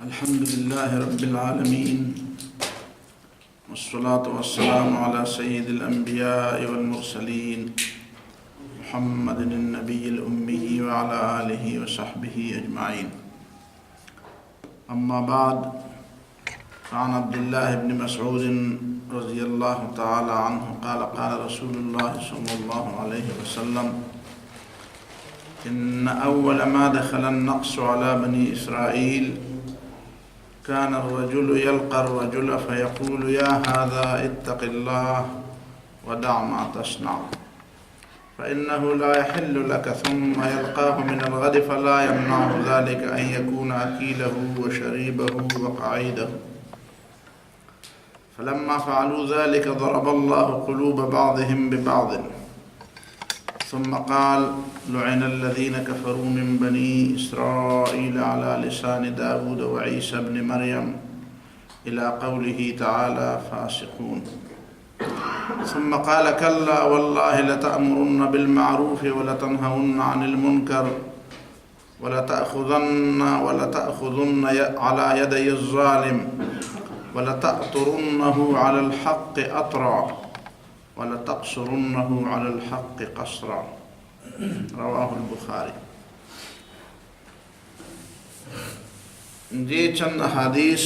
الحمد لله رب العالمين والصلاة والسلام على سيد الأنبياء والمرسلين محمد النبي الأمي وعلى آله وصحبه أجمعين. أما بعد، عن عبد الله بن مسعود رضي الله تعالى عنه قال قال رسول الله صلى الله عليه وسلم: إن أول ما دخل النقص على بني إسرائيل كان الرجل يلقى الرجل فيقول: يا هذا اتق الله ودع ما تصنع فإنه لا يحل لك، ثم يلقاه من الغد فلا يمنعه ذلك أن يكون أكيله وشريبه وقعيده. فلما فعلوا ذلك ضرب الله قلوب بعضهم ببعض، ثم قال: لعن الذين كفروا من بني إسرائيل على لسان داود وعيسى بن مريم إلى قوله تعالى: فاسقون. ثم قال: كلا والله لتأمرن بالمعروف ولتنهون عن المنكر ولتأخذن على يدي الظالم ولتأطرنه على الحق أطرا ولتقصرنه على الحق قصرا. رواہ البخاری. یہ چند احادیث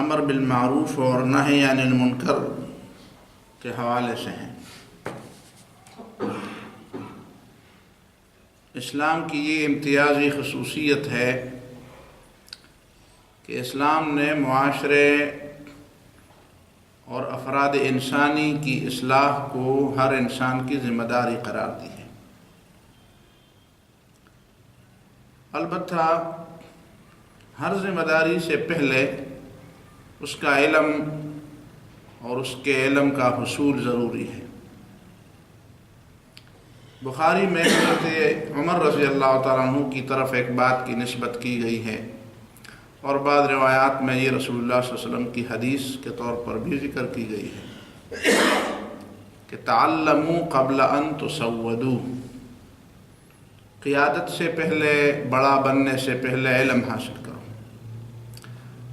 امر بالمعروف اور نہی عن المنکر کے حوالے سے ہیں. اسلام کی یہ امتیازی خصوصیت ہے کہ اسلام نے معاشرے اور افراد انسانی کی اصلاح کو ہر انسان کی ذمہ داری قرار دی ہے. البتہ ہر ذمہ داری سے پہلے اس کا علم اور اس کے علم کا حصول ضروری ہے. بخاری میں حضرت عمر رضی اللہ تعالیٰ عنہ کی طرف ایک بات کی نسبت کی گئی ہے، اور بعض روایات میں یہ رسول اللہ صلی اللہ علیہ وسلم کی حدیث کے طور پر بھی ذکر کی گئی ہے کہ تعلموا قبل ان تسودوا، قیادت سے پہلے، بڑا بننے سے پہلے علم حاصل کرو.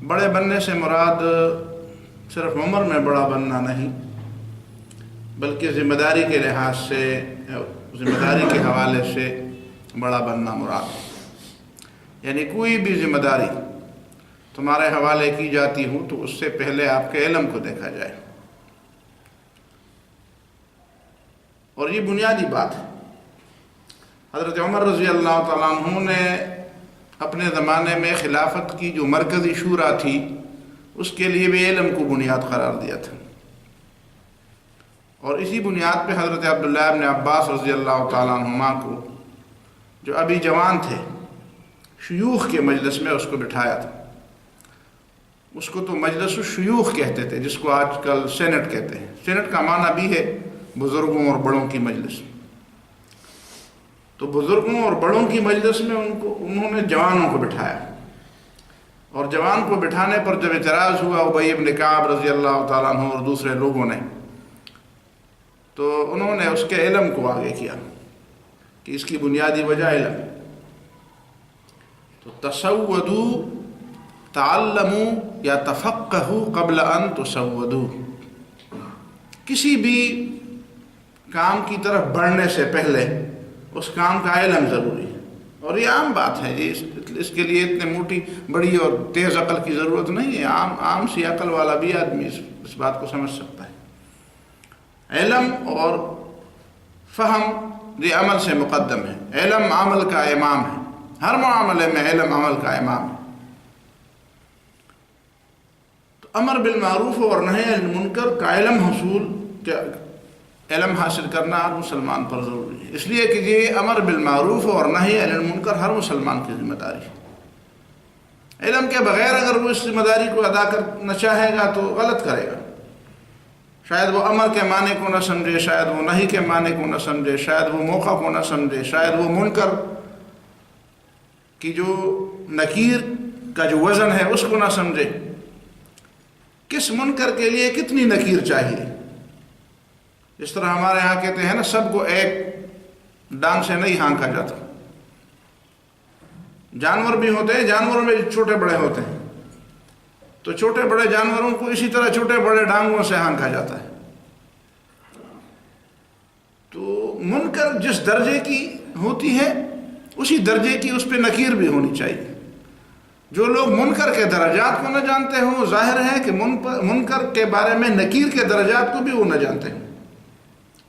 بڑے بننے سے مراد صرف عمر میں بڑا بننا نہیں، بلکہ ذمہ داری کے لحاظ سے، ذمہ داری کے حوالے سے بڑا بننا مراد ہے. یعنی کوئی بھی ذمہ داری تمہارے حوالے کی جاتی ہوں تو اس سے پہلے آپ کے علم کو دیکھا جائے. اور یہ بنیادی بات ہے. حضرت عمر رضی اللہ تعالیٰ عنہ نے اپنے زمانے میں خلافت کی جو مرکزی شورا تھی اس کے لیے بھی علم کو بنیاد قرار دیا تھا، اور اسی بنیاد پہ حضرت عبداللہ ابن عباس رضی اللہ تعالیٰ عنہما کو، جو ابھی جوان تھے، شیوخ کے مجلس میں اس کو بٹھایا تھا. اس کو تو مجلس الشیوخ کہتے تھے، جس کو آج کل سینٹ کہتے ہیں. سینٹ کا معنی بھی ہے بزرگوں اور بڑوں کی مجلس. تو بزرگوں اور بڑوں کی مجلس میں انہوں نے جوانوں کو بٹھایا، اور جوان کو بٹھانے پر جب اعتراض ہوا ابی ابن کعب رضی اللہ تعالیٰ عنہ اور دوسرے لوگوں نے، تو انہوں نے اس کے علم کو آگے کیا کہ اس کی بنیادی وجہ علم. تو تسودوا، تعلموا یا تفقہوا قبل ان تسودوا، کسی بھی کام کی طرف بڑھنے سے پہلے اس کام کا علم ضروری ہے. اور یہ عام بات ہے جی، اس کے لیے اتنے موٹی بڑی اور تیز عقل کی ضرورت نہیں ہے. عام سی عقل والا بھی آدمی اس بات کو سمجھ سکتا ہے. علم اور فہم یہ عمل سے مقدم ہے. علم عمل کا امام ہے. ہر معاملے میں علم عمل کا امام ہے. تو امر بالمعروف اور نہی عن المنکر کا علم حاصل کرنا ہر مسلمان پر ضروری ہے. اس لیے کہ یہ امر بالمعروف اور نہی عن المنکر ہر مسلمان کی ذمہ داری ہے. علم کے بغیر اگر وہ اس ذمہ داری کو ادا کرنا چاہے گا تو غلط کرے گا. شاید وہ امر کے معنی کو نہ سمجھے، شاید وہ نہی کے معنی کو نہ سمجھے، شاید وہ موقع کو نہ سمجھے، شاید وہ منکر کی جو نکیر کا جو وزن ہے اس کو نہ سمجھے. کس منکر کے لیے کتنی نکیر چاہیے. جس طرح ہمارے ہاں کہتے ہیں نا، سب کو ایک ڈانگ سے نہیں ہانکا جاتا. جانور بھی ہوتے ہیں، جانوروں میں چھوٹے بڑے ہوتے ہیں، تو چھوٹے بڑے جانوروں کو اسی طرح چھوٹے بڑے ڈانگوں سے ہانکا جاتا ہے۔ تو منکر جس درجے کی ہوتی ہے اسی درجے کی اس پہ نکیر بھی ہونی چاہیے۔ جو لوگ منکر کے درجات کو نہ جانتے ہوں، ظاہر ہے کہ منکر کے بارے میں نکیر کے درجات کو بھی وہ نہ جانتے ہیں۔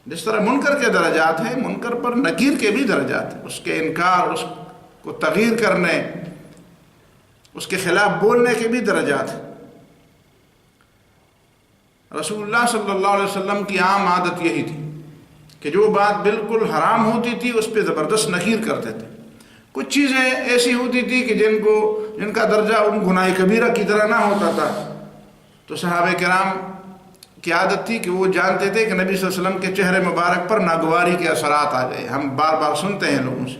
جس طرح منکر کے درجات ہیں، منکر پر نکیر کے بھی درجات ہیں، اس کے انکار، اس کو تغییر کرنے، اس کے خلاف بولنے کے بھی درجات ہیں۔ رسول اللہ صلی اللہ علیہ وسلم کی عام عادت یہی تھی کہ جو بات بالکل حرام ہوتی تھی اس پہ زبردست نکیر کرتے تھے۔ کچھ چیزیں ایسی ہوتی تھی کہ جن کا درجہ ان گناہ کبیرہ کی طرح نہ ہوتا تھا، تو صحابہ کرام کی عادت تھی کہ وہ جانتے تھے کہ نبی صلی اللہ علیہ وسلم کے چہرے مبارک پر ناگواری کے اثرات آ گئے۔ ہم بار بار سنتے ہیں لوگوں سے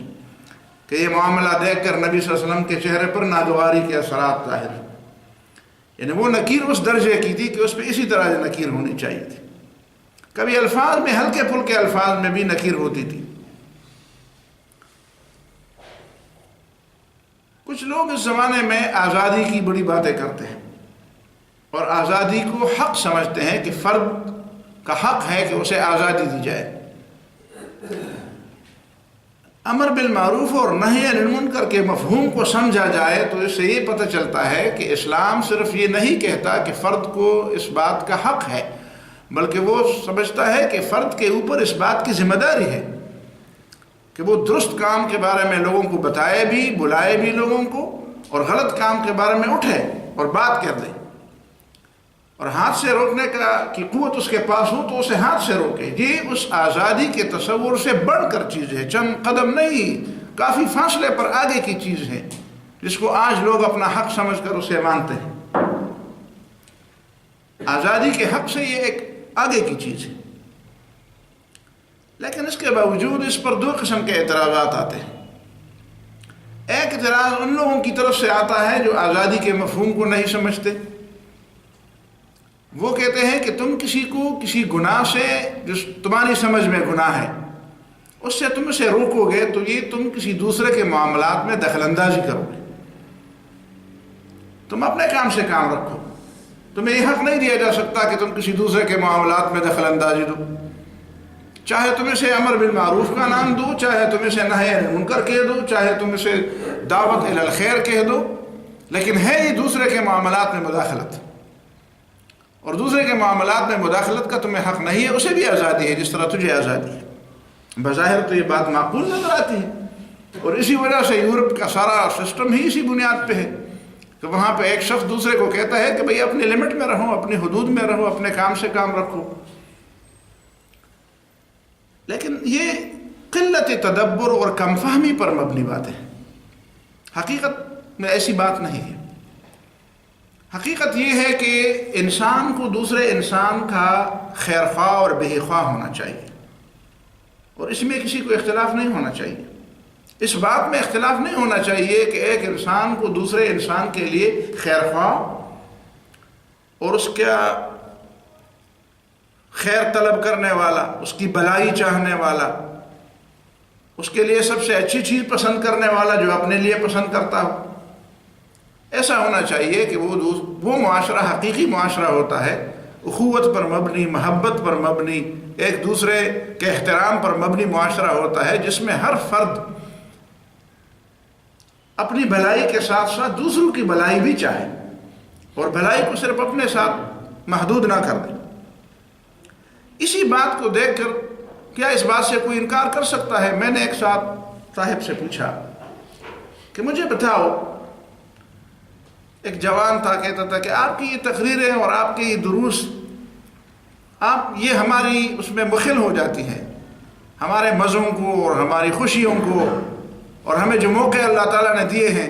کہ یہ معاملہ دیکھ کر نبی صلی اللہ علیہ وسلم کے چہرے پر ناگواری کے اثرات ظاہر ہیں، یعنی وہ نکیر اس درجے کی تھی کہ اس پہ اسی طرح نکیر ہونی چاہیے تھی۔ کبھی الفاظ میں، ہلکے پھلکے الفاظ میں بھی نکیر ہوتی تھی۔ کچھ لوگ اس زمانے میں آزادی کی بڑی باتیں کرتے ہیں اور آزادی کو حق سمجھتے ہیں کہ فرد کا حق ہے کہ اسے آزادی دی جائے۔ امر بالمعروف اور نہی عن المنکر کے مفہوم کو سمجھا جائے تو اس سے یہ پتہ چلتا ہے کہ اسلام صرف یہ نہیں کہتا کہ فرد کو اس بات کا حق ہے، بلکہ وہ سمجھتا ہے کہ فرد کے اوپر اس بات کی ذمہ داری ہے کہ وہ درست کام کے بارے میں لوگوں کو بتائے بھی، بلائے بھی لوگوں کو، اور غلط کام کے بارے میں اٹھے اور بات کر دے، اور ہاتھ سے روکنے کی قوت اس کے پاس ہو تو اسے ہاتھ سے روکے۔ یہ اس آزادی کے تصور سے بڑھ کر چیز ہے، چند قدم نہیں، کافی فاصلے پر آگے کی چیز ہے، جس کو آج لوگ اپنا حق سمجھ کر اسے مانتے ہیں۔ آزادی کے حق سے یہ ایک آگے کی چیز ہے، لیکن اس کے باوجود اس پر دو قسم کے اعتراضات آتے ہیں۔ ایک اعتراض ان لوگوں کی طرف سے آتا ہے جو آزادی کے مفہوم کو نہیں سمجھتے۔ وہ کہتے ہیں کہ تم کسی کو کسی گناہ سے جو تمہاری سمجھ میں گناہ ہے اس سے تم اسے روکو گے تو یہ تم کسی دوسرے کے معاملات میں دخل اندازی کرو گے۔ تم اپنے کام سے کام رکھو، تمہیں یہ حق نہیں دیا جا سکتا کہ تم کسی دوسرے کے معاملات میں دخل اندازی دو، چاہے تم اسے امر بالمعروف کا نام دو، چاہے تم اسے نہی عن المنکر کہہ دو، چاہے تم اسے دعوت الی الخیر کہہ دو، لیکن ہے یہ دوسرے کے معاملات میں مداخلت، اور دوسرے کے معاملات میں مداخلت کا تمہیں حق نہیں ہے۔ اسے بھی آزادی ہے جس طرح تجھے آزادی ہے۔ بظاہر تو یہ بات معقول نظر آتی ہے، اور اسی وجہ سے یورپ کا سارا سسٹم ہی اسی بنیاد پہ ہے کہ وہاں پہ ایک شخص دوسرے کو کہتا ہے کہ بھئی اپنی لمٹ میں رہو، اپنی حدود میں رہو، اپنے کام سے کام رکھو۔ لیکن یہ قلت تدبر اور کم فہمی پر مبنی بات ہے، حقیقت میں ایسی بات نہیں ہے۔ حقیقت یہ ہے کہ انسان کو دوسرے انسان کا خیر خواہ اور بے خواہ ہونا چاہیے، اور اس میں کسی کو اختلاف نہیں ہونا چاہیے۔ اس بات میں اختلاف نہیں ہونا چاہیے کہ ایک انسان کو دوسرے انسان کے لیے خیر خواہ اور اس کا خیر طلب کرنے والا، اس کی بھلائی چاہنے والا، اس کے لیے سب سے اچھی چیز پسند کرنے والا جو اپنے لیے پسند کرتا ہو، ایسا ہونا چاہیے کہ وہ معاشرہ حقیقی معاشرہ ہوتا ہے، اخوت پر مبنی، محبت پر مبنی، ایک دوسرے کے احترام پر مبنی معاشرہ ہوتا ہے جس میں ہر فرد اپنی بھلائی کے ساتھ ساتھ دوسروں کی بھلائی بھی چاہے اور بھلائی کو صرف اپنے ساتھ محدود نہ کر دے۔ اسی بات کو دیکھ کر کیا اس بات سے کوئی انکار کر سکتا ہے؟ میں نے ایک صاحب سے پوچھا کہ مجھے بتاؤ، ایک جوان تھا، کہتا تھا کہ آپ کی یہ تقریریں اور آپ کے یہ دروس، یہ ہماری اس میں مخل ہو جاتی ہے، ہمارے مزوں کو اور ہماری خوشیوں کو، اور ہمیں جو موقع اللہ تعالیٰ نے دیے ہیں،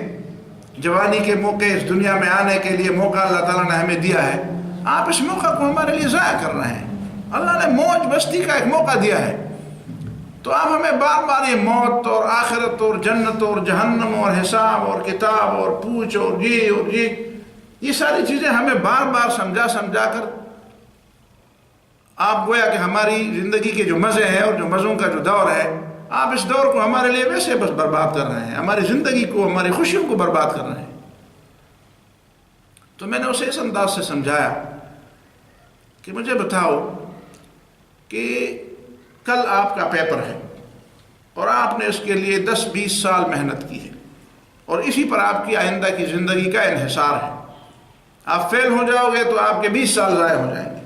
جوانی کے موقع، اس دنیا میں آنے کے لیے موقع اللہ تعالیٰ نے ہمیں دیا ہے، آپ اس موقع کو ہمارے لیے ضائع کر رہے ہیں۔ اللہ نے موج مستی کا ایک موقع دیا ہے، تو آپ ہمیں بار بار یہ موت اور آخرت اور جنت اور جہنم اور حساب اور کتاب اور پوچھ اور یہ ساری چیزیں ہمیں بار بار سمجھا کر آپ گویا کہ ہماری زندگی کے جو مزے ہیں اور جو مزوں کا جو دور ہے آپ اس دور کو ہمارے لیے ویسے بس برباد کر رہے ہیں، ہماری زندگی کو، ہماری خوشیوں کو برباد کر رہے ہیں۔ تو میں نے اسے اس انداز سے سمجھایا کہ مجھے بتاؤ کہ کل آپ کا پیپر ہے اور آپ نے اس کے لیے 10-20 سال محنت کی ہے اور اسی پر آپ کی آئندہ کی زندگی کا انحصار ہے۔ آپ فیل ہو جاؤ گے تو آپ کے 20 سال ضائع ہو جائیں گے،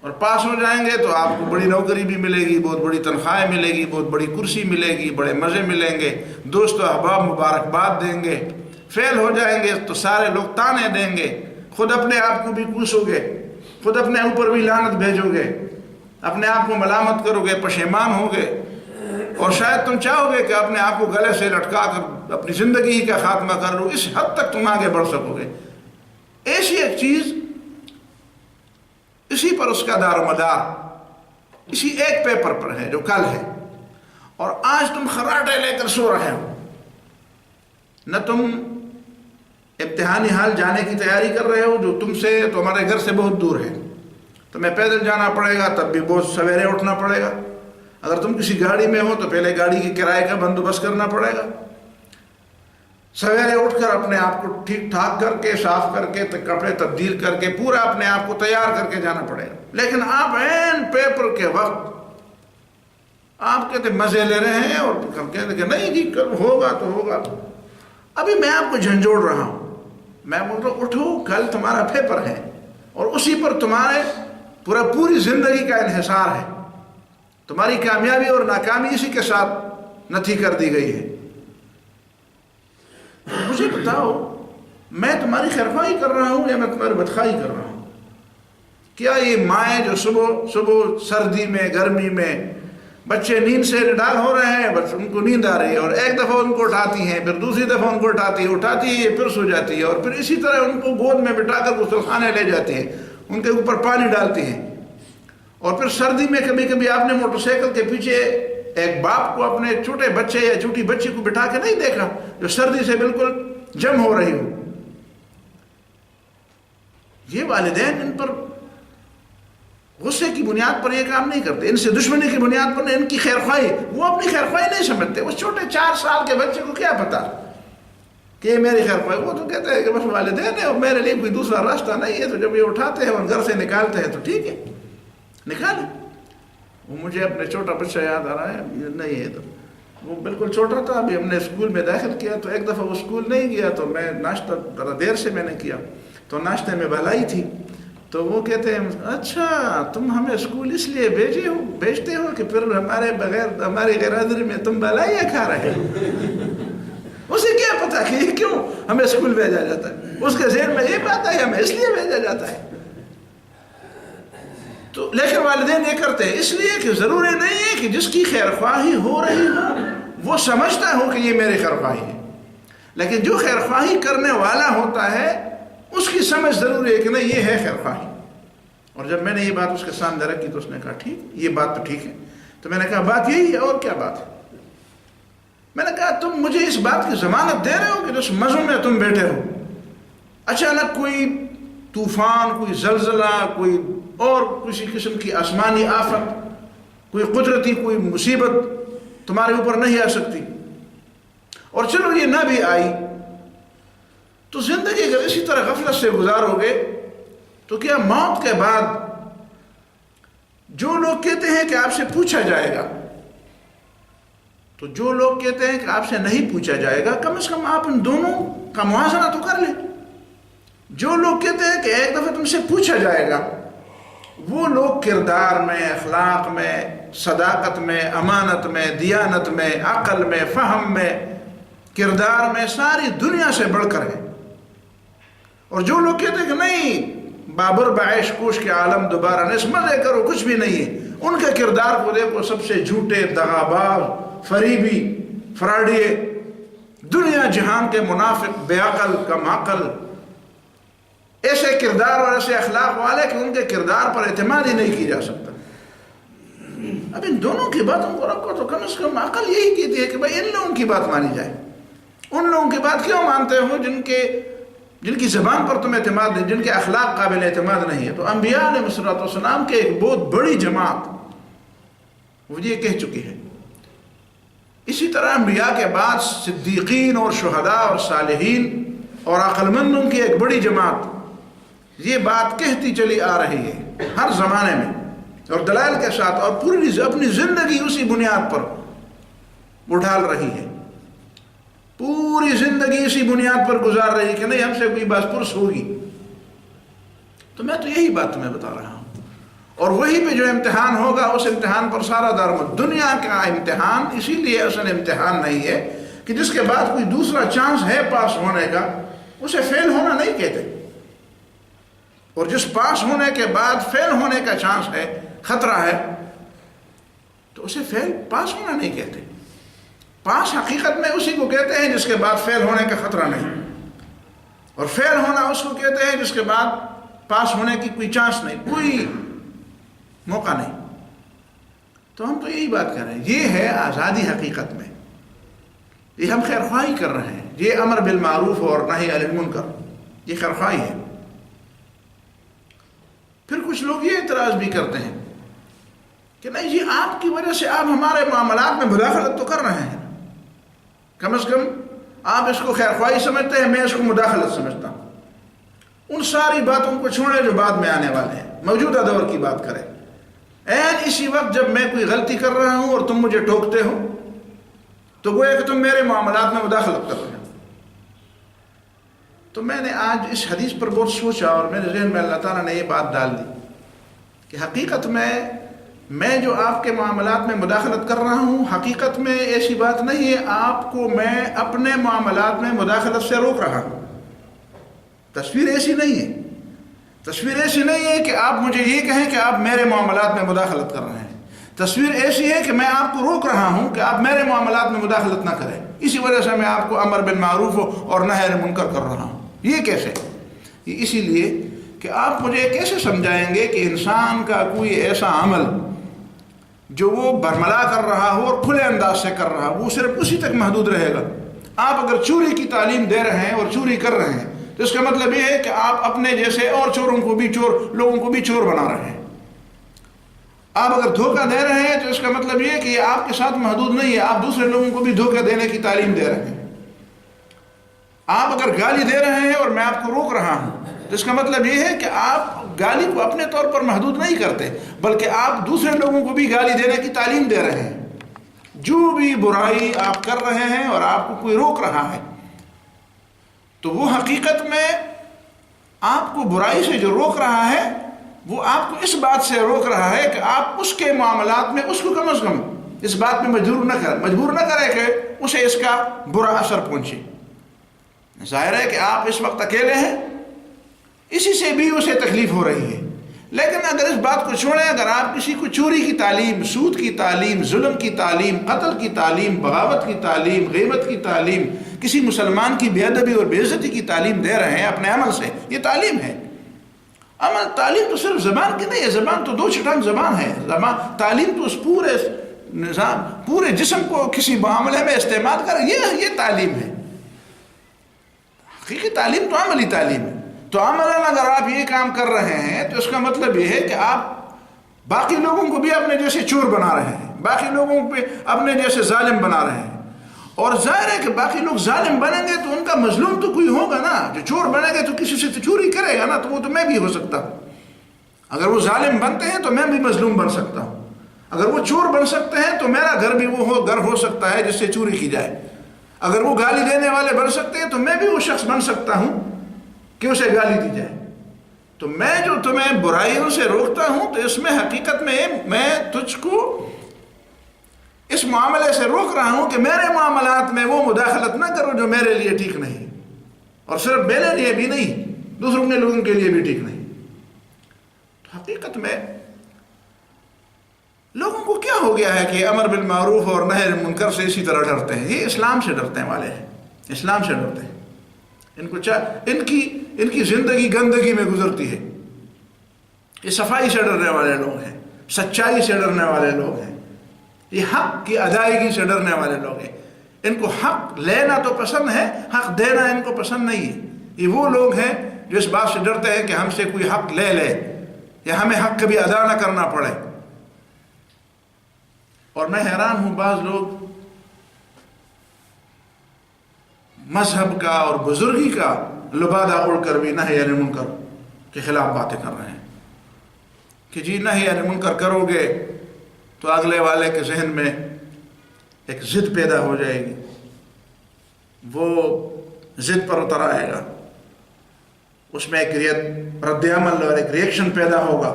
اور پاس ہو جائیں گے تو آپ کو بڑی نوکری بھی ملے گی، بہت بڑی تنخواہیں ملے گی، بہت بڑی کرسی ملے گی، بڑے مزے ملیں گے، دوست و احباب مبارکباد دیں گے۔ فیل ہو جائیں گے تو سارے لوگ تانے دیں گے، خود اپنے آپ کو بھی کوسو گے، خود اپنے اوپر بھی لعنت بھیجو گے، اپنے آپ کو ملامت کرو گے، پشیمان ہوگے، اور شاید تم چاہو گے کہ اپنے آپ کو گلے سے لٹکا کر اپنی زندگی کا خاتمہ کر لو، اس حد تک تم آگے بڑھ سکو گے۔ ایسی ایک چیز، اسی پر اس کا دار و مدار اسی ایک پیپر پر ہے جو کل ہے، اور آج تم خراٹے لے کر سو رہے ہو، نہ تم امتحانی حال جانے کی تیاری کر رہے ہو جو تم سے، تمہارے گھر سے بہت دور ہے، تمہیں پیدل جانا پڑے گا، تب بھی بہت سویرے اٹھنا پڑے گا، اگر تم کسی گاڑی میں ہو تو پہلے گاڑی کے کرائے کا بندوبست کرنا پڑے گا، سویرے اٹھ کر اپنے آپ کو ٹھیک ٹھاک کر کے، صاف کر کے، کپڑے تبدیل کر کے، پورا اپنے آپ کو تیار کر کے جانا پڑے گا۔ لیکن آپ عین پیپر کے وقت آپ کہتے مزے لے رہے ہیں اور کہتے کہ نہیں جی کل ہوگا تو ہوگا۔ ابھی میں آپ کو جھنجھوڑ رہا ہوں، میں بول رہا ہوں اٹھو، کل تمہارا پیپر ہے اور اسی پر تمہارے پوری زندگی کا انحصار ہے، تمہاری کامیابی اور ناکامی اسی کے ساتھ نتھی کر دی گئی ہے۔ مجھے بتاؤ، میں تمہاری خیرخواہی کر رہا ہوں یا میں تمہاری بدخواہی کر رہا ہوں؟ کیا یہ مائیں جو صبح سردی میں، گرمی میں بچے نیند سے نڈال ہو رہے ہیں، بس ان کو نیند آ رہی ہے اور ایک دفعہ ان کو اٹھاتی ہیں، پھر دوسری دفعہ ان کو اٹھاتی ہے یہ پھر سو جاتی ہے، اور پھر اسی طرح ان کو گود میں بٹھا کر غسلخانے لے جاتی ہیں، ان کے اوپر پانی ڈالتی ہیں، اور پھر سردی میں کبھی کبھی آپ نے موٹر سائیکل کے پیچھے ایک باپ کو اپنے چھوٹے بچے یا چھوٹی بچی کو بٹھا کے نہیں دیکھا جو سردی سے بالکل جم ہو رہی ہو؟ یہ والدین ان پر غصے کی بنیاد پر یہ کام نہیں کرتے، ان سے دشمنی کی بنیاد پر ان کی خیرخواہی، وہ اپنی خیرخواہی نہیں سمجھتے۔ اس چھوٹے 4 سال کے بچے کو کیا پتا کہ یہ میری خیرخواہی، وہ تو کہتے ہیں کہ بس والدین ہے اور میرے لیے کوئی دوسرا راستہ نہیں ہے، تو جب یہ اٹھاتے ہیں اور گھر سے نکالتے ہیں تو ٹھیک ہے نکالیں۔ وہ مجھے اپنے چھوٹا بچہ یاد آ رہا ہے، نہیں ہے تو وہ بالکل چھوٹا تھا، ابھی ہم نے اسکول میں داخل کیا، تو ایک دفعہ وہ اسکول نہیں گیا تو میں ناشتہ ذرا دیر سے میں نے کیا، تو ناشتے میں بھلائی تھی، تو وہ کہتے ہیں اچھا تم ہمیں اسکول اس لیے بھیجتے ہو کہ پھر ہماری غیرحاضری میں تم بلائیاں کھا رہے ہو۔ اسے کیا پتا کہ یہ کیوں ہمیں اسکول بھیجا جاتا ہے، اس کے ذہن میں یہ بات ہے ہمیں اس لیے بھیجا جاتا ہے۔ تو لیکن والدین یہ کرتے ہیں اس لیے کہ ضروری نہیں ہے کہ جس کی خیرخواہی ہو رہی ہو وہ سمجھتا ہو کہ یہ میری خیرخواہی ہے، لیکن جو خیرخواہی کرنے والا ہوتا ہے اس کی سمجھ ضروری ہے کہ نہیں یہ ہے خیرخواہی۔ اور جب میں نے یہ بات اس کے سامنے رکھی تو اس نے کہا ٹھیک، یہ بات تو ٹھیک ہے۔ تو میں نے کہا بات یہی ہے اور کیا بات ہے؟ میں نے کہا تم مجھے اس بات کی ضمانت دے رہے ہو کہ جس مزوں میں تم بیٹھے ہو اچانک کوئی طوفان، کوئی زلزلہ، کوئی اور کسی قسم کی آسمانی آفت، کوئی قدرتی کوئی مصیبت تمہارے اوپر نہیں آ سکتی، اور چلو یہ نہ بھی آئی تو زندگی اگر اسی طرح غفلت سے گزارو گے تو کیا موت کے بعد جو لوگ کہتے ہیں کہ آپ سے پوچھا جائے گا، تو جو لوگ کہتے ہیں کہ آپ سے نہیں پوچھا جائے گا، کم از کم آپ ان دونوں کا موازنہ تو کر لیں۔ جو لوگ کہتے ہیں کہ ایک دفعہ تم سے پوچھا جائے گا، وہ لوگ کردار میں، اخلاق میں، صداقت میں، امانت میں، دیانت میں، عقل میں، فہم میں، کردار میں ساری دنیا سے بڑھ کر ہیں۔ اور جو لوگ کہتے ہیں کہ نہیں بابر بعیش کوش کے عالم دوبارہ نس مزے کرو کچھ بھی نہیں ہے، ان کے کردار کو دیکھو سب سے جھوٹے، دغاباز، فریبی، فراڈیے، دنیا جہان کے منافق، بے عقل، کم عقل، ایسے کردار اور ایسے اخلاق والے کہ ان کے کردار پر اعتماد ہی نہیں کیا جا سکتا۔ اب ان دونوں کی باتوں کو رکھو تو کم از کم عقل یہی کہتی ہے کہ بھائی ان لوگوں کی بات مانی جائے۔ ان لوگوں کی بات کیوں مانتے ہو جن کی زبان پر تم اعتماد نہیں، جن کے اخلاق قابل اعتماد نہیں ہے؟ تو انبیاء علیہ الصلوۃ والسلام کے ایک بہت بڑی جماعت وہ یہ کہہ چکی ہے اسی طرح انبیاء کے بعد صدیقین اور شہداء اور صالحین اور عقل مندوں کی ایک بڑی جماعت یہ بات کہتی چلی آ رہی ہے ہر زمانے میں اور دلائل کے ساتھ، اور پوری اپنی زندگی اسی بنیاد پر وہ ڈھال رہی ہے، پوری زندگی اسی بنیاد پر گزار رہی ہے کہ نہیں ہم سے کوئی باس پرس ہوگی۔ تو میں تو یہی بات تمہیں بتا رہا ہوں، اور وہی پہ جو امتحان ہوگا اس امتحان پر سارا دارمد دنیا کا امتحان اسی لیے اصل امتحان نہیں ہے کہ جس کے بعد کوئی دوسرا چانس ہے پاس ہونے کا اسے فیل ہونا نہیں کہتے، اور جس پاس ہونے کے بعد فیل ہونے کا چانس ہے، خطرہ ہے، تو اسے پاس ہونا نہیں کہتے۔ پاس حقیقت میں اسی کو کہتے ہیں جس کے بعد فیل ہونے کا خطرہ نہیں، اور فیل ہونا اس کو کہتے ہیں جس کے بعد پاس ہونے کی کوئی چانس نہیں، کوئی موقع نہیں۔ تو ہم تو یہی بات کر رہے ہیں، یہ ہے آزادی حقیقت میں، یہ ہم خیر خواہی کر رہے ہیں، یہ امر بالمعروف اور نہی عن المنکر، یہ خیر خواہی ہے۔ پھر کچھ لوگ یہ اعتراض بھی کرتے ہیں کہ نہیں جی آپ کی وجہ سے آپ ہمارے معاملات میں مداخلت تو کر رہے ہیں، کم از کم آپ اس کو خیر خواہی سمجھتے ہیں، میں اس کو مداخلت سمجھتا ہوں۔ ان ساری باتوں کو چھوڑیں جو بعد میں آنے والے ہیں، موجودہ دور کی بات کریں۔ اسی وقت جب میں کوئی غلطی کر رہا ہوں اور تم مجھے ٹوکتے ہو تو گویا کہ تم میرے معاملات میں مداخلت کر رہے ہو۔ تو میں نے آج اس حدیث پر بہت سوچا اور میرے ذہن میں اللہ تعالیٰ نے یہ بات ڈال دی کہ حقیقت میں جو آپ کے معاملات میں مداخلت کر رہا ہوں، حقیقت میں ایسی بات نہیں ہے، آپ کو میں اپنے معاملات میں مداخلت سے روک رہا ہوں۔ تصویر ایسی نہیں ہے، تصویر ایسی نہیں ہے کہ آپ مجھے یہ کہیں کہ آپ میرے معاملات میں مداخلت کر رہے ہیں، تصویر ایسی ہے کہ میں آپ کو روک رہا ہوں کہ آپ میرے معاملات میں مداخلت نہ کریں، اسی وجہ سے میں آپ کو امر بالمعروف اور نہی عن المنکر کر رہا ہوں۔ یہ کیسے؟ یہ اسی لیے کہ آپ مجھے کیسے سمجھائیں گے کہ انسان کا کوئی ایسا عمل جو وہ برملا کر رہا ہو اور کھلے انداز سے کر رہا ہو وہ صرف اسی تک محدود رہے گا۔ آپ اگر چوری کی تعلیم دے رہے ہیں اور چوری کر رہے ہیں تو اس کا مطلب یہ ہے کہ آپ اپنے جیسے اور چوروں کو بھی لوگوں کو بھی چور بنا رہے ہیں۔ آپ اگر دھوکہ دے رہے ہیں تو اس کا مطلب یہ ہے کہ یہ آپ کے ساتھ محدود نہیں ہے، آپ دوسرے لوگوں کو بھی دھوکہ دینے کی تعلیم دے رہے ہیں۔ آپ اگر گالی دے رہے ہیں اور میں آپ کو روک رہا ہوں تو اس کا مطلب یہ ہے کہ آپ گالی کو اپنے طور پر محدود نہیں کرتے بلکہ آپ دوسرے لوگوں کو بھی گالی دینے کی تعلیم دے رہے ہیں۔ جو بھی برائی آپ کر رہے ہیں اور آپ کو کوئی روک رہا ہے تو وہ حقیقت میں آپ کو برائی سے جو روک رہا ہے وہ آپ کو اس بات سے روک رہا ہے کہ آپ اس کے معاملات میں اس کو کم از کم اس بات میں مجبور نہ کریں کہ اسے اس کا برا اثر پہنچے۔ ظاہر ہے کہ آپ اس وقت اکیلے ہیں، اسی سے بھی اسے تکلیف ہو رہی ہے، لیکن اگر اس بات کو چھوڑیں، اگر آپ کسی کو چوری کی تعلیم، سود کی تعلیم، ظلم کی تعلیم، قتل کی تعلیم، بغاوت کی تعلیم، غیبت کی تعلیم، کسی مسلمان کی بے ادبی اور بے عزتی کی تعلیم دے رہے ہیں اپنے عمل سے، یہ تعلیم ہے۔ عمل تعلیم تو صرف زبان کی نہیں ہے، زبان تو دو چٹان زبان ہے، تعلیم تو اس پورے نظام، پورے جسم کو کسی معاملے میں استعمال کر، یہ تعلیم ہے۔ حقیقی تعلیم تو عملی تعلیم ہے۔ تو عملاً اگر آپ یہ کام کر رہے ہیں تو اس کا مطلب یہ ہے کہ آپ باقی لوگوں کو بھی اپنے جیسے چور بنا رہے ہیں، باقی لوگوں پہ اپنے جیسے ظالم بنا رہے ہیں، اور ظاہر ہے کہ باقی لوگ ظالم بنیں گے تو ان کا مظلوم تو کوئی ہوگا نا، جو چور بنیں گے تو کسی سے تو چوری کرے گا نا، تو وہ تو میں بھی ہو سکتا ہوں۔ اگر وہ ظالم بنتے ہیں تو میں بھی مظلوم بن سکتا ہوں، اگر وہ چور بن سکتے ہیں تو میرا گھر بھی وہ گھر ہو سکتا ہے جس سے چوری کی جائے، اگر وہ گالی دینے والے بن سکتے ہیں تو میں بھی وہ شخص بن سکتا ہوں کہ اسے گالی دی جائے۔ تو میں جو تمہیں برائیوں سے روکتا ہوں تو اس میں حقیقت میں تجھ کو اس معاملے سے روک رہا ہوں کہ میرے معاملات میں وہ مداخلت نہ کرو جو میرے لیے ٹھیک نہیں، اور صرف میرے لیے بھی نہیں، دوسروں کے لوگوں کے لیے بھی ٹھیک نہیں۔ تو حقیقت میں لوگوں کو کیا ہو گیا ہے کہ امر بالمعروف اور نہی عن المنکر سے اسی طرح ڈرتے ہیں؟ یہ اسلام سے ڈرتے والے ہیں، اسلام سے ڈرتے ہیں۔ ان کی زندگی گندگی میں گزرتی ہے، یہ صفائی سے ڈرنے والے لوگ ہیں، سچائی سے ڈرنے والے لوگ ہیں، یہ حق کی ادائیگی سے ڈرنے والے لوگ ہیں۔ ان کو حق لینا تو پسند ہے، حق دینا ان کو پسند نہیں ہے۔ یہ وہ لوگ ہیں جو اس بات سے ڈرتے ہیں کہ ہم سے کوئی حق لے لے یا ہمیں حق کبھی ادا نہ کرنا پڑے۔ اور میں حیران ہوں، بعض لوگ مذہب کا اور بزرگی کا لبادہ اڑ کر بھی نہی عن المنکر کے خلاف باتیں کر رہے ہیں کہ جی نہی عن المنکر کرو گے تو اگلے والے کے ذہن میں ایک ضد پیدا ہو جائے گی، وہ ضد پر اتر آئے گا، اس میں ایک رد عمل اور ایک ریئیکشن پیدا ہوگا.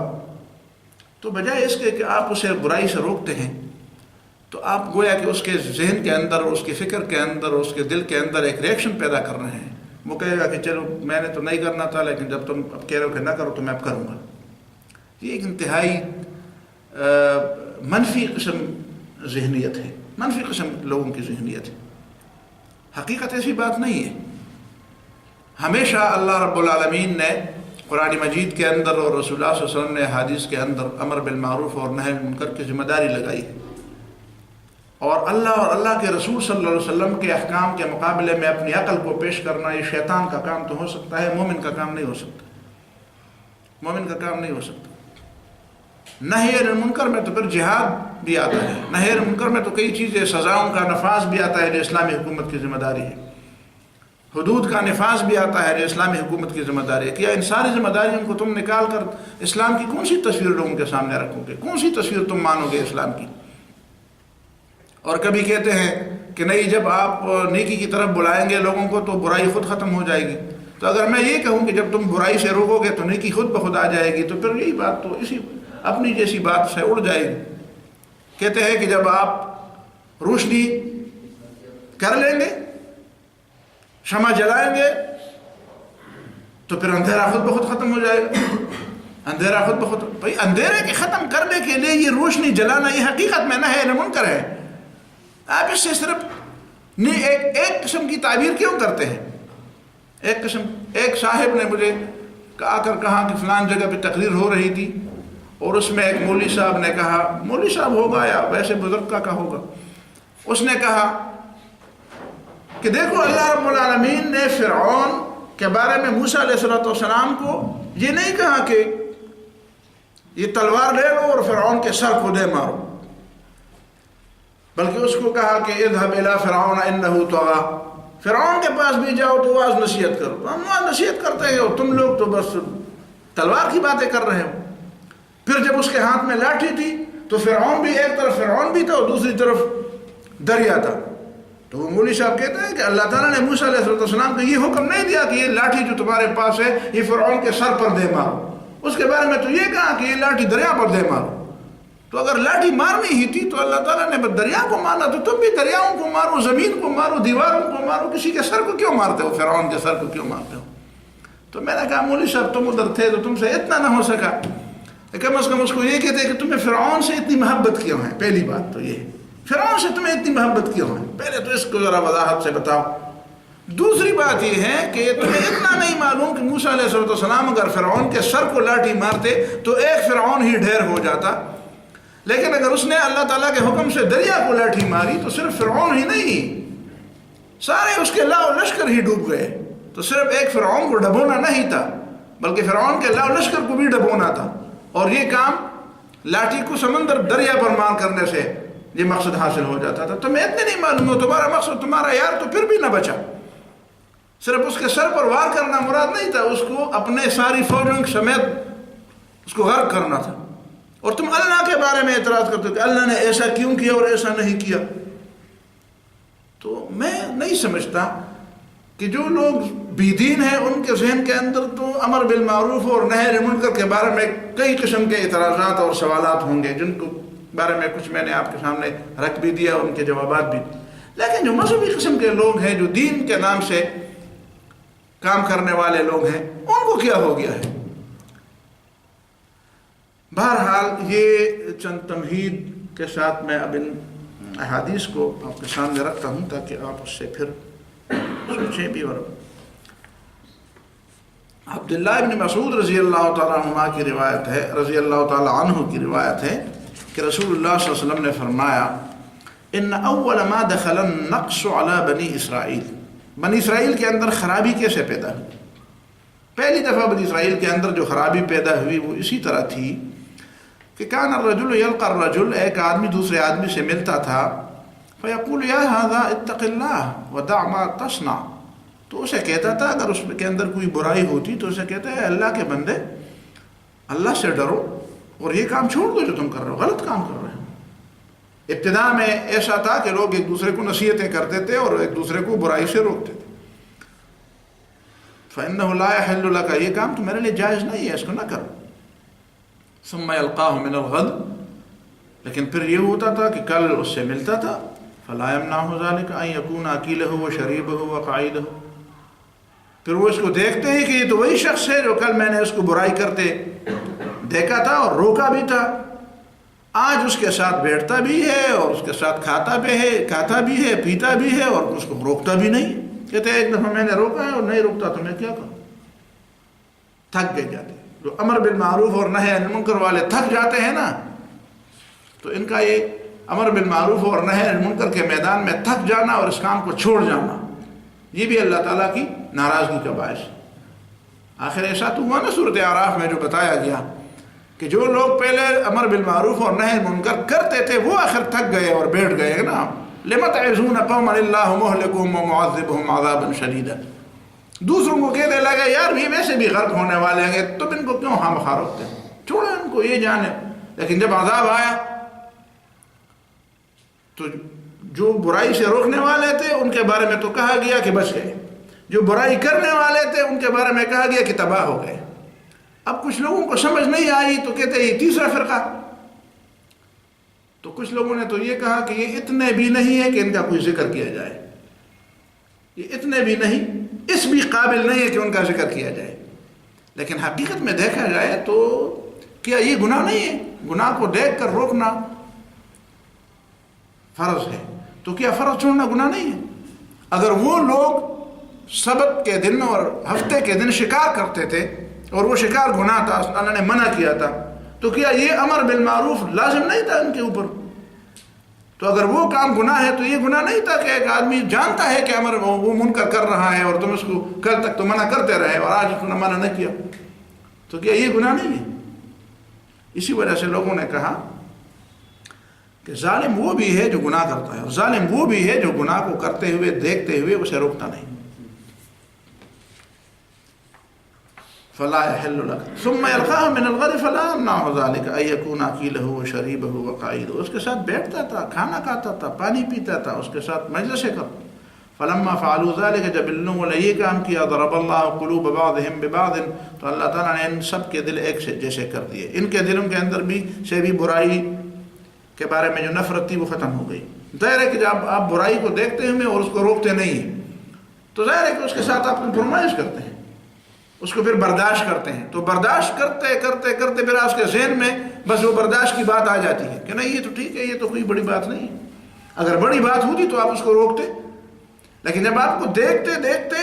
تو بجائے اس کے کہ آپ اسے برائی سے روکتے ہیں تو آپ گویا کہ اس کے ذہن کے اندر، اس کی فکر کے اندر، اس کے دل کے اندر ایک ریئیکشن پیدا کر رہے ہیں. وہ کہے گا کہ چلو میں نے تو نہیں کرنا تھا، لیکن جب تم اب کہہ رہے ہو کہ نہ کرو تو میں اب کروں گا. یہ ایک انتہائی منفی قسم ذہنیت ہے، منفی قسم لوگوں کی ذہنیت ہے. حقیقت ایسی بات نہیں ہے. ہمیشہ اللہ رب العالمین نے قرآن مجید کے اندر اور رسول اللہ صلی اللہ علیہ وسلم نے حدیث کے اندر امر بالمعروف اور نہی عن المنکر کی ذمہ داری لگائی ہے، اور اللہ کے رسول صلی اللہ علیہ وسلم کے احکام کے مقابلے میں اپنی عقل کو پیش کرنا یہ شیطان کا کام تو ہو سکتا ہے، مومن کا کام نہیں ہو سکتا. مومن کا کام نہیں ہو سکتا. نہی عن المنکر میں تو پھر جہاد بھی آتا ہے، نہی عن المنکر میں تو کئی چیزیں، سزاؤں کا نفاذ بھی آتا ہے جو اسلامی حکومت کی ذمہ داری ہے، حدود کا نفاذ بھی آتا ہے جو اسلامی حکومت کی ذمہ داری ہے. کیا ان ساری ذمہ داریوں کو تم نکال کر اسلام کی کون سی تصویر لوگوں کے سامنے رکھو گے؟ کون سی تصویر تم مانو گے اسلام کی؟ اور کبھی کہتے ہیں کہ نہیں، جب آپ نیکی کی طرف بلائیں گے لوگوں کو تو برائی خود ختم ہو جائے گی. تو اگر میں یہ کہوں کہ جب تم برائی سے روکو گے تو نیکی خود بخود آ جائے گی، تو پھر یہی بات تو اسی اپنی جیسی بات سے اڑ جائے گی. کہتے ہیں کہ جب آپ روشنی کر لیں گے، شمع جلائیں گے، تو پھر اندھیرا خود بخود ختم ہو جائے گا. اندھیرا خود بخود، بھائی اندھیرے کے ختم کرنے کے لیے یہ روشنی جلانا یہ حقیقت میں نہی عن المنکر ہے. آپ اس سے صرف ایک قسم کی تعبیر کیوں کرتے ہیں؟ ایک صاحب نے مجھے آ کر کہا کہ فلان جگہ پہ تقریر ہو رہی تھی، اور اس میں ایک مولوی صاحب نے کہا، مولوی صاحب ہوگا یا ویسے بزرگ کا ہوگا، اس نے کہا کہ دیکھو اللہ رب العالمین نے فرعون کے بارے میں موسیٰ علیہ السلام کو یہ نہیں کہا کہ یہ تلوار لے لو اور فرعون کے سر کو دے مارو، بلکہ اس کو کہا کہ اذهب الى فرعون انه طغى، فرعون کے پاس بھی جاؤ تو واز نصیحت کرو. ہم واز نصیحت کرتے ہیں اور تم لوگ تو بس تلوار کی باتیں کر رہے ہو. پھر جب اس کے ہاتھ میں لاٹھی تھی تو فرعون بھی، ایک طرف فرعون بھی تھا اور دوسری طرف دریا تھا. تو وہ مولوی صاحب کہتے ہیں کہ اللہ تعالیٰ نے موسیٰ علیہ السلام کو یہ حکم نہیں دیا کہ یہ لاٹھی جو تمہارے پاس ہے یہ فرعون کے سر پر دے مارو. اس کے بارے میں تو یہ کہا کہ یہ لاٹھی دریا پر دے مارو. تو اگر لاٹھی مارنی ہی تھی تو اللہ تعالیٰ نے دریا کو مارنا، تو تم بھی دریاؤں کو مارو، زمین کو مارو، دیواروں کو مارو، کسی کے سر کو کیوں مارتے ہو؟ فرعون کے سر کو کیوں مارتے ہو؟ تو میں نے کہا مولوی صاحب تم ادھر تھے تو تم سے اتنا نہ ہو سکا، کم از کم اس کو یہ کہتے کہ تمہیں فرعون سے اتنی محبت کیوں ہے؟ پہلی بات تو یہ ہے، فرعون سے تمہیں اتنی محبت کیوں ہے؟ پہلے تو اس کو ذرا وضاحت سے بتاؤ. دوسری بات یہ ہے کہ تمہیں اتنا نہیں معلوم کہ موسیٰ علیہ السلام اگر فرعون کے سر کو لاٹھی مارتے تو ایک فرعون ہی ڈھیر ہو جاتا، لیکن اگر اس نے اللہ تعالیٰ کے حکم سے دریا کو لاٹھی ماری تو صرف فرعون ہی نہیں، سارے اس کے لاؤ لشکر ہی ڈوب گئے. تو صرف ایک فرعون کو ڈبونا نہیں تھا بلکہ فرعون کے لاؤ لشکر کو بھی ڈبونا تھا، اور یہ کام لاٹھی کو سمندر دریا پر مار کرنے سے یہ مقصد حاصل ہو جاتا تھا. تمہیں اتنے نہیں معلوم ہو تمہارا مقصد، تمہارا یار تو پھر بھی نہ بچا. صرف اس کے سر پر وار کرنا مراد نہیں تھا، اس کو اپنے ساری فوجوں سمیت اس کو غرق کرنا تھا. اور تم اللہ کے بارے میں اعتراض کرتے ہو کہ اللہ نے ایسا کیوں کیا اور ایسا نہیں کیا. تو میں نہیں سمجھتا کہ جو لوگ بی دین ہیں ان کے ذہن کے اندر تو امر بالمعروف اور نہی عن المنکر کے بارے میں کئی قسم کے اعتراضات اور سوالات ہوں گے، جن کو بارے میں کچھ میں نے آپ کے سامنے رکھ بھی دیا، ان کے جوابات بھی. لیکن جو مذہبی قسم کے لوگ ہیں، جو دین کے نام سے کام کرنے والے لوگ ہیں، ان کو کیا ہو گیا ہے؟ بہرحال یہ چند تمہید کے ساتھ میں اب ان احادیث کو آپ کے سامنے رکھتا ہوں تاکہ آپ اس سے پھر سوچیں بھی. اور عبداللہ ابن مسعود رضی اللہ تعالیٰ عنہ کی روایت ہے، رضی اللہ تعالیٰ عنہ کی روایت ہے کہ رسول اللہ صلی اللہ علیہ وسلم نے فرمایا ان اول ما دخل النقص علی بنی اسرائیل، بنی اسرائیل کے اندر خرابی کیسے پیدا ہوئی؟ پہلی دفعہ بنی اسرائیل کے اندر جو خرابی پیدا ہوئی وہ اسی طرح تھی کہ کان الرجل یلقى الرجل، ایک آدمی دوسرے آدمی سے ملتا تھا، فیقول یا ھذا اتق اللہ ودع ما تصنع، تو اسے کہتا تھا اگر اس کے اندر کوئی برائی ہوتی تو اسے کہتا ہے اللہ کے بندے اللہ سے ڈرو اور یہ کام چھوڑ دو جو تم کر رہے ہو، غلط کام کر رہے ہو۔ ابتدا میں ایسا تھا کہ لوگ ایک دوسرے کو نصیحتیں کرتے تھے اور ایک دوسرے کو برائی سے روکتے تھے۔ فَإِنَّهُ لَا يَحِلُّ لَكَ، یہ کام تو میرے لیے جائز نہیں ہے، اس کو نہ کرو۔ ثُمَّ يَلْقَاهُ مِنَ الْغَدِ، لیکن پھر یہ ہوتا تھا کہ کل اس سے ملتا تھا، فَلَا يَمْنَعُهُ ذَلِكَ أَن يَكُونَ أَكِيلَهُ وَشَرِيبَهُ وَقَعِيدَهُ، پھر وہ اس کو دیکھتے ہی کہ یہ تو وہی شخص ہے جو کل میں نے اس کو برائی کرتے دیکھا تھا اور روکا بھی تھا، آج اس کے ساتھ بیٹھتا بھی ہے اور اس کے ساتھ کھاتا بھی ہے پیتا بھی ہے اور اس کو روکتا بھی نہیں۔ کہتے ہیں ایک دفعہ میں نے روکا ہے اور نہیں روکتا تو میں کیا کروں۔ تھک گئے جاتے جو امر بالمعروف اور نہی عن المنکر والے تھک جاتے ہیں نا، تو ان کا یہ امر بالمعروف اور نہی عن المنکر کے میدان میں تھک جانا اور اس کام کو چھوڑ جانا، یہ بھی اللہ تعالیٰ کی ناراضگی کا باعث ہے۔ آخر ایسا تو ہوا نا صورت اعراف میں جو بتایا گیا کہ جو لوگ پہلے امر بالمعروف اور نہی عن المنکر کرتے تھے وہ آخر تھک گئے اور بیٹھ گئے نا۔ لِمَ تَعِظُونَ قَوْمًا اللَّهُ مُهْلِكُهُمْ وَمُعَذِّبُهُمْ عَذَابًا شَدِيدًا، دوسروں کو کہنے لگے یار یہ ویسے بھی غرق ہونے والے ہیں، تم ان کو کیوں خواہ مخواہ روکتے ہیں، چھوڑو ان کو یہ جانے۔ لیکن جب عذاب آیا تو جو برائی سے روکنے والے تھے ان کے بارے میں تو کہا گیا کہ بچ گئے، جو برائی کرنے والے تھے ان کے بارے میں کہا گیا کہ تباہ ہو گئے۔ اب کچھ لوگوں کو سمجھ نہیں آئی تو کہتے ہیں یہ تیسرا فرقہ، تو کچھ لوگوں نے تو یہ کہا کہ یہ اتنے بھی نہیں ہے کہ ان کا کوئی ذکر کیا جائے، یہ اتنے بھی نہیں، اس بھی قابل نہیں ہے کہ ان کا ذکر کیا جائے۔ لیکن حقیقت میں دیکھا جائے تو کیا یہ گناہ نہیں ہے؟ گناہ کو دیکھ کر روکنا فرض ہے، تو کیا فرض چھوڑنا گناہ نہیں ہے؟ اگر وہ لوگ سبت کے دن اور ہفتے کے دن شکار کرتے تھے اور وہ شکار گناہ تھا، اللہ نے منع کیا تھا، تو کیا یہ امر بالمعروف لازم نہیں تھا ان کے اوپر؟ تو اگر وہ کام گناہ ہے تو یہ گناہ نہیں تھا کہ ایک آدمی جانتا ہے کہ امر وہ منکر کر رہا ہے اور تم اس کو کل تک تو منع کرتے رہے اور آج اس کو منع نہ کیا، تو کیا یہ گناہ نہیں ہے؟ اسی وجہ سے لوگوں نے کہا کہ ظالم وہ بھی ہے جو گناہ کرتا ہے اور ظالم وہ بھی ہے جو گناہ کو کرتے ہوئے دیکھتے ہوئے اسے روکتا نہیں۔ فلا يحل لك ثم يلقاه من الغد فلا يمنعه ذلك ان يكون اكيله وشريبه وقعيده، اس کے ساتھ بیٹھتا تھا، کھانا کھاتا تھا، پانی پیتا تھا، اس کے ساتھ مجلس کرتا۔ فلما فعلوا ذلك، جب ان لوگوں نے یہ کام کیا، ضرب الله قلوب بعضهم ببعض، تو اللہ تعالیٰ نے ان سب کے دل ایک سے جیسے کر دیے، ان کے دلوں کے اندر بھی برائی کے بارے میں جو نفرت تھی وہ ختم ہو گئی۔ ظاہر ہے کہ جب آپ برائی کو دیکھتے ہیں اور اس کو روکتے نہیں ہیں تو ظاہر ہے کہ اس کے ساتھ آپ فرمائش کرتے ہیں، اس کو پھر برداشت کرتے ہیں، تو برداشت کرتے کرتے کرتے پھر آپ کے ذہن میں بس وہ برداشت کی بات آ جاتی ہے کہ نہیں یہ تو ٹھیک ہے، یہ تو کوئی بڑی بات نہیں ہے۔ اگر بڑی بات ہوتی تو آپ اس کو روکتے، لیکن جب آپ کو دیکھتے دیکھتے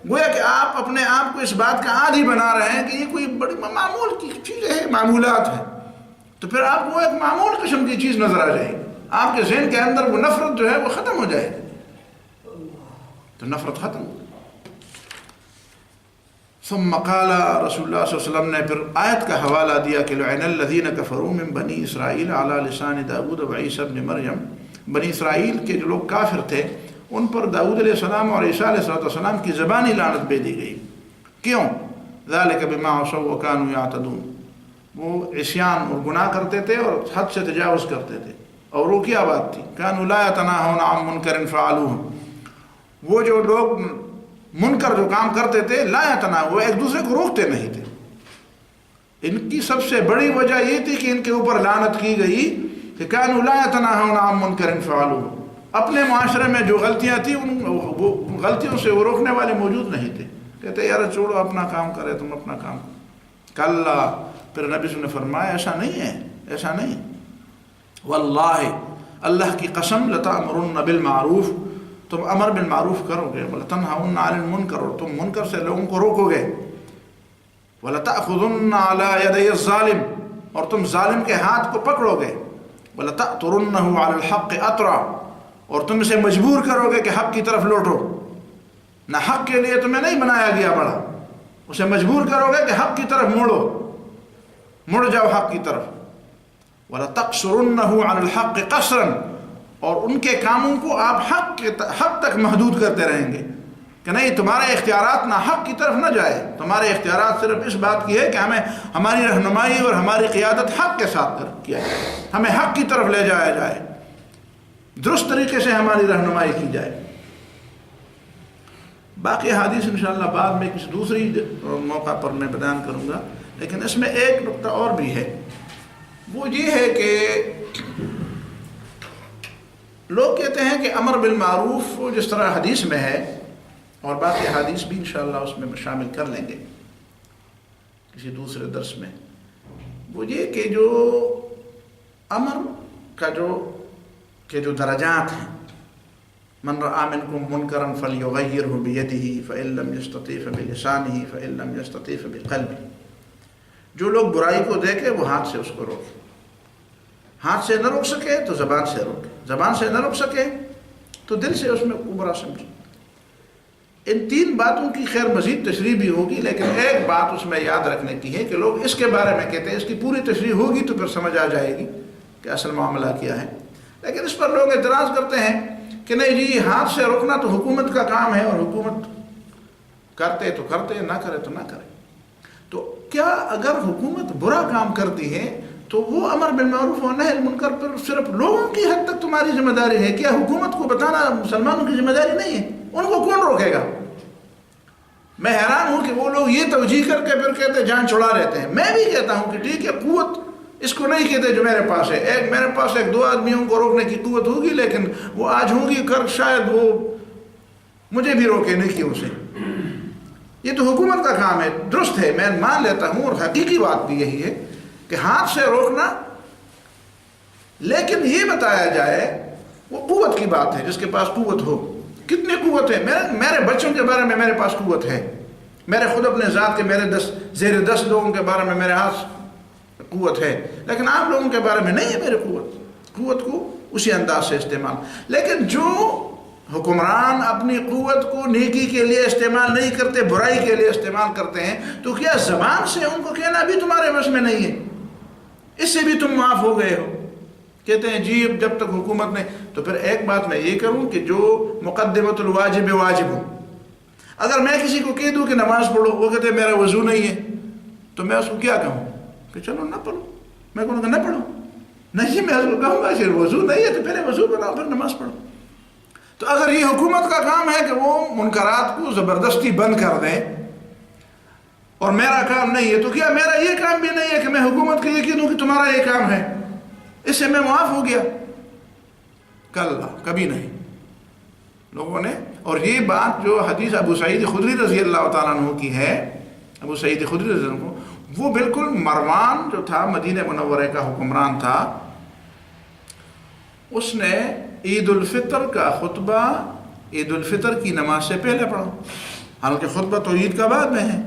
گویا کہ آپ اپنے آپ کو اس بات کا عادی بنا رہے ہیں کہ یہ کوئی بڑی معمول کی چیز ہے، معمولات ہے، تو پھر آپ کو ایک معمول قسم کی چیز نظر آ جائے گی، آپ کے ذہن کے اندر وہ نفرت جو ہے وہ ختم ہو جائے گی، تو نفرت ختم ہو گئی۔ ثم قال، رسول اللہ صلی اللہ علیہ وسلم نے پھر آیت کا حوالہ دیا کہ لعن الذین کفروا من بنی اسرائیل علی لسان داؤد و عیسی ابن مریم، بنی اسرائیل کے جو لوگ کافر تھے ان پر داؤد علیہ السلام اور عیسیٰ علیہ السلام کی زبانی لعنت بھیجی گئی۔ کیوں؟ ذالک بما عصوا وکانوا یعتدون، وہ عصیان اور گناہ کرتے تھے اور حد سے تجاوز کرتے تھے، اور وہ کیا بات تھی؟ کانوا لا یتناہون عن منکر فعلوہ، وہ جو لوگ منکر جو کام کرتے تھے لا یتناہون، وہ ایک دوسرے کو روکتے نہیں تھے۔ ان کی سب سے بڑی وجہ یہ تھی کہ ان کے اوپر لعنت کی گئی کہ کانوا لا یتناہون عن منکر فعلوہ، اپنے معاشرے میں جو غلطیاں تھیں وہ غلطیوں سے وہ روکنے والے موجود نہیں تھے، کہتے یار چھوڑو اپنا کام کرے، تم اپنا کام کرو۔ کلا، پھر نبی صلی اللہ علیہ وسلم نے فرمایا ایسا نہیں ہے، ایسا نہیں، واللہ اللہ کی قسم لتأمرن بالمعروف، تم امر بالمعروف کرو گے، ولتنہون عن المنکر، اور تم منکر سے لوگوں کو روکو گے، ولتأخذن علی یدی الظالم، اور تم ظالم کے ہاتھ کو پکڑو گے، ولتأطرنہ علی الحق اطرا، اور تم اسے مجبور کرو گے کہ حق کی طرف لوٹو، نہ حق کے لیے تمہیں نہیں بنایا گیا بڑا، اسے مجبور کرو گے کہ حق کی طرف مڑ جاؤ حق کی طرف، وَلَتَقْصُرُنَّهُ عَلَى الْحَقِّ قَصْرًا، اور ان کے کاموں کو آپ حق تک محدود کرتے رہیں گے، کہ نہیں تمہارے اختیارات ناحق کی طرف نہ جائے، تمہارے اختیارات صرف اس بات کی ہے کہ ہمیں ہماری رہنمائی اور ہماری قیادت حق کے ساتھ کیا جائے، ہمیں حق کی طرف لے جایا جائے، درست طریقے سے ہماری رہنمائی کی جائے۔ باقی حدیث انشاءاللہ بعد میں کسی دوسری موقع پر میں بیان کروں گا، لیکن اس میں ایک نقطہ اور بھی ہے، وہ یہ ہے کہ لوگ کہتے ہیں کہ امر بالمعروف جس طرح حدیث میں ہے، اور باقی حدیث بھی انشاءاللہ اس میں شامل کر لیں گے کسی دوسرے درس میں، وہ یہ کہ جو امر کا جو درجات ہیں، من رأى منكم منكرا فليغيره بيده فإن لم يستطع فبلسانه فإن لم يستطع فبقلبه، جو لوگ برائی کو دیکھے وہ ہاتھ سے اس کو روکے، ہاتھ سے نہ روک سکے تو زبان سے روکے، زبان سے نہ روک سکے تو دل سے اس میں برا سمجھے۔ ان تین باتوں کی خیر مزید تشریح بھی ہوگی، لیکن ایک بات اس میں یاد رکھنے کی ہے کہ لوگ اس کے بارے میں کہتے ہیں اس کی پوری تشریح ہوگی تو پھر سمجھ آ جائے گی کہ اصل معاملہ کیا ہے، لیکن اس پر لوگ اعتراض کرتے ہیں کہ نہیں جی ہاتھ سے روکنا تو حکومت کا کام ہے، اور حکومت کرتے تو کرتے، نہ کرے تو نہ کرے۔ تو کیا اگر حکومت برا کام کرتی ہے تو وہ امر بالمعروف و نہی عن المنکر پر صرف لوگوں کی حد تک تمہاری ذمہ داری ہے؟ کیا حکومت کو بتانا مسلمانوں کی ذمہ داری نہیں ہے؟ ان کو کون روکے گا؟ میں حیران ہوں کہ وہ لوگ یہ توجیہ کر کے پھر کہتے جان چھڑا لیتے ہیں۔ میں بھی کہتا ہوں کہ ٹھیک ہے، قوت اس کو نہیں کہتے جو میرے پاس ہے، میرے پاس ایک دو آدمیوں کو روکنے کی قوت ہوگی، لیکن وہ آج ہوگی کر شاید وہ مجھے بھی روکے نہیں کیوں سے۔ یہ تو حکومت کا کام ہے، درست ہے، میں مان لیتا ہوں، اور حقیقی بات بھی یہی ہے کہ ہاتھ سے روکنا، لیکن یہ بتایا جائے وہ قوت کی بات ہے، جس کے پاس قوت ہو۔ کتنی قوت ہے؟ میرے بچوں کے بارے میں میرے پاس قوت ہے، میرے خود اپنے ذات کے میرے زیر 10 لوگوں کے بارے میں میرے ہاتھ قوت ہے، لیکن آپ لوگوں کے بارے میں نہیں ہے میرے قوت کو اسی انداز سے استعمال۔ لیکن جو حکمران اپنی قوت کو نیکی کے لیے استعمال نہیں کرتے، برائی کے لیے استعمال کرتے ہیں، تو کیا زبان سے ان کو کہنا بھی تمہارے بس میں نہیں ہے؟ اس سے بھی تم معاف ہو گئے ہو؟ کہتے ہیں جی جب تک حکومت نے، تو پھر ایک بات میں یہ کروں کہ جو مقدمۃ الواجب واجب ہو، اگر میں کسی کو کہہ دوں کہ نماز پڑھو، وہ کہتے ہیں میرا وضو نہیں ہے، تو میں اس کو کیا کہوں کہ چلو نہ پڑھو؟ میں کہوں گا نہ پڑھو؟ نہیں، میں اس کو کہوں گا کہ وضو نہیں ہے تو پہلے وضو بناؤ پھر نماز پڑھو۔ تو اگر یہ حکومت کا کام ہے کہ وہ منکرات کو زبردستی بند کر دیں، اور میرا کام نہیں ہے، تو کیا میرا یہ کام بھی نہیں ہے کہ میں حکومت کو یہ کہہ دوں کہ تمہارا یہ کام ہے، اس سے میں معاف ہو گیا؟ کلا، کبھی نہیں لوگوں نے۔ اور یہ بات جو حدیث ابو سعید خدری رضی اللہ تعالیٰ عنہ کی ہے، ابو سعید خدری رضی اللہ عنہ، وہ بالکل مروان جو تھا مدینہ منورہ کا حکمران تھا، اس نے عید الفطر کا خطبہ عید الفطر کی نماز سے پہلے پڑھا، حالانکہ خطبہ تو عید کا بعد میں ہے۔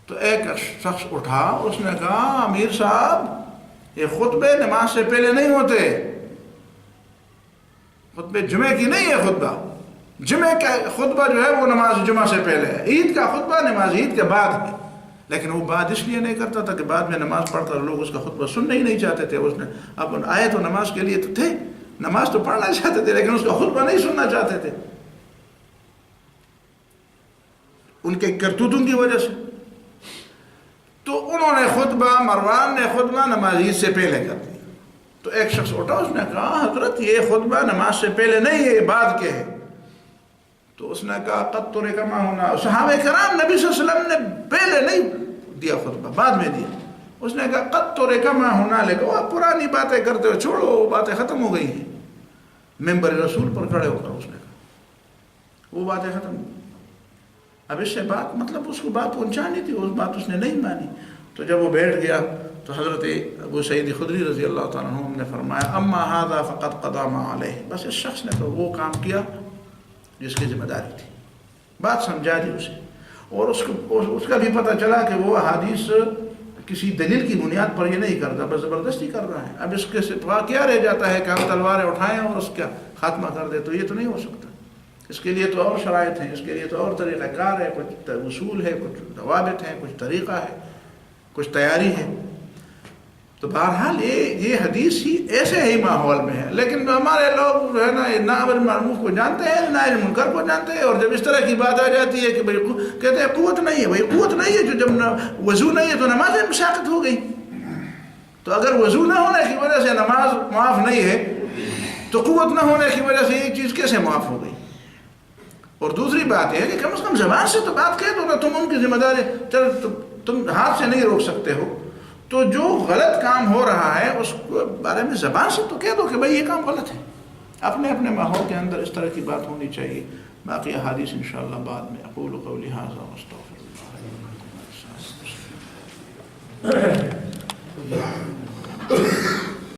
تو ایک شخص اٹھا، اس نے کہا امیر صاحب یہ خطبے نماز سے پہلے نہیں ہوتے، خطبے جمعے کی نہیں ہے، خطبہ جمعے کا خطبہ جو ہے وہ نماز جمعہ سے پہلے ہے، عید کا خطبہ نماز عید کے بعد ہے۔ لیکن وہ بات اس لیے نہیں کرتا تھا کہ بعد میں نماز پڑھ کر لوگ اس کا خطبہ سننا ہی نہیں چاہتے تھے، اس نے اب آئے تو نماز کے لیے تو تھے، نماز تو پڑھنا چاہتے تھے لیکن اس کا خطبہ نہیں سننا چاہتے تھے، ان کے کرتوتوں کی وجہ سے۔ تو انہوں نے خطبہ، مروان نے خطبہ نماز عید سے پہلے کر دیا۔ تو ایک شخص اٹھا، اس نے کہا حضرت یہ خطبہ نماز سے پہلے نہیں ہے، یہ بعد کے ہے۔ تو اس نے کہا قد ترک ما ہونا، صحابہ کرام نبی صلی اللہ علیہ وسلم نے پہلے نہیں دیا خطبہ، بعد میں دیا۔ اس نے کہا قد ترک ما ہونا، لیکن وہ پرانی باتیں کرتے ہو، چھوڑو، وہ باتیں ختم ہو گئی ہیں۔ ممبر رسول پر کھڑے ہو کر اس نے کہا وہ باتیں ختم ہو، اب اس سے بات مطلب اس کو بات پہنچانی تھی، اس بات اس نے نہیں مانی۔ تو جب وہ بیٹھ گیا تو حضرت ابو سعید خدری رضی اللہ تعالیٰ عنہ نے فرمایا اما ھذا فقد قضى ما علیہ، بس اس شخص نے تو وہ کام کیا جس کی ذمہ داری تھی، بات سمجھا دی اسے، اور اس کا بھی پتہ چلا کہ وہ احادیث کسی دلیل کی بنیاد پر یہ نہیں کرتا، بس زبردستی کر رہا ہے۔ اب اس کے سوا کیا رہ جاتا ہے کہ ہم تلواریں اٹھائیں اور اس کا خاتمہ کر دیں؟ تو یہ تو نہیں ہو سکتا، اس کے لیے تو اور شرائط ہیں، اس کے لیے تو اور طریقہ کار ہے، کچھ اصول ہے، کچھ ضوابط ہیں، کچھ طریقہ ہے، کچھ تیاری ہے۔ تو بہرحال یہ حدیث ہی ایسے ہی ماحول میں ہے، لیکن ہمارے لوگ جو ہے نا نہ امر معروف کو جانتے ہیں نہ منکر کو جانتے ہیں، اور جب اس طرح کی بات آ جاتی ہے کہ بھائی کہتے ہیں قوت نہیں ہے، بھائی قوت نہیں ہے، جو جب وضو نہیں ہے تو نماز میں مشقت ہو گئی، تو اگر وضو نہ ہونے کی وجہ سے نماز معاف نہیں ہے تو قوت نہ ہونے کی وجہ سے یہ چیز کیسے معاف ہو گئی؟ اور دوسری بات یہ ہے کہ کم از کم زبان سے تو بات کہہ دو نا، تم ان کی ذمہ داری چل تم ہاتھ سے نہیں روک سکتے ہو، تو جو غلط کام ہو رہا ہے اس کو بارے میں زبان سے تو کہہ دو کہ بھائی یہ کام غلط ہے. اپنے اپنے ماحول کے اندر اس طرح کی بات ہونی چاہیے. باقی احادیث انشاءاللہ بعد میں. اقول قولی ھذا واستغفر اللہ.